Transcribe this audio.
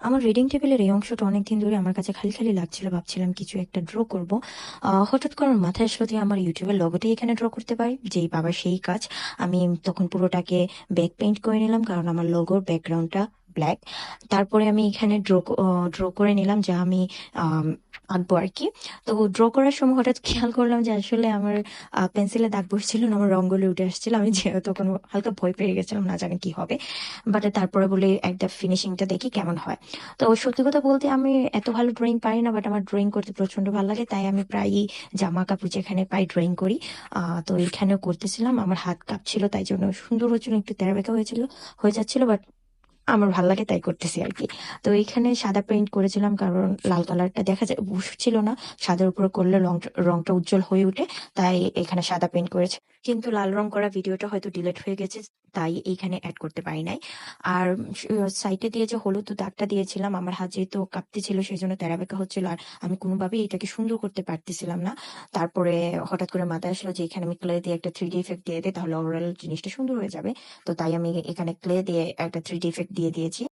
আমার রিডিং টেবিলের এই অংশটা অনেকদিন ধরে আমার কাছে খালি খালি লাগছিল, ভাবছিলাম কিছু একটা ড্র করব। হঠাৎ করে আমার মাথায় আসলো যে আমার ইউটিউবের লোগোটাই এখানে ড্র করতে পারি, যেই বাবা সেই কাজ। আমি তখন পুরোটাকে ব্যাক পেইন্ট করে নিলাম, কারণ আমার লোগোর ব্যাকগ্রাউন্ডটা ব্ল্যাক। তারপরে আমি এখানে ড্র করে নিলাম যা আমি আম, আঁকবো আর কি। তো ড্র করার সময় হঠাৎ খেয়াল করলাম যে আসলে আমার পেন্সিলে দাগ বসছিল না, আমার রঙগুলো উঠে আসছিল। আমি তখন হালকা ভয় পেয়ে গেছিলাম, না জানি কি হবে। বাট তারপরে বলি একটা ফিনিশিংটা দেখি কেমন হয়। তো সত্যি কথা বলতে আমি এত ভালো ড্রয়িং পারি না, বাট আমার ড্রয়িং করতে প্রচন্ড ভালো লাগে, তাই আমি প্রায়ই জামা কাপড় যেখানে পাই ড্রয়িং করি। তো এখানেও করতেছিলাম, আমার হাত কাঁপছিল, তাই জন্য সুন্দর হচ্ছিল, একটু তেরা বেঁকা হয়ে যাচ্ছিল, বাট আমার ভালো লাগে তাই করতেছি আর কি। তো এখানে সাদা পেইন্ট করেছিলাম, কারণ লাল কালারটা দেখা যায় ছিল না, সাদার উপরে করলে রংটা উজ্জ্বল হয়ে ওঠে। তাই এখানে সাদা পেইন্ট করেছে, কিন্তু লাল রং করা ভিডিওটা হয়তো ডিলিট হয়ে গেছে, তাই এইখানে অ্যাড করতে পারি নাই। আর সাইডে দিয়ে যে হলুদ দাগটা দিয়েছিলাম, আমার হাত যেহেতু কাঁপতে ছিল সেই জন্য তেরা বেঁকা হচ্ছিল, আর আমি কোনোভাবেই এটাকে সুন্দর করতে পারতেছিলাম না। তারপরে হঠাৎ করে মাথায় আসলো যে এখানে আমি ক্লে দিয়ে একটা 3D ইফেক্ট দিয়ে দিই, তাহলে ওভারঅল জিনিসটা সুন্দর হয়ে যাবে। তো তাই আমি এখানে ক্লে দিয়ে একটা 3D ইফেক্ট দিয়ে দিয়েছি।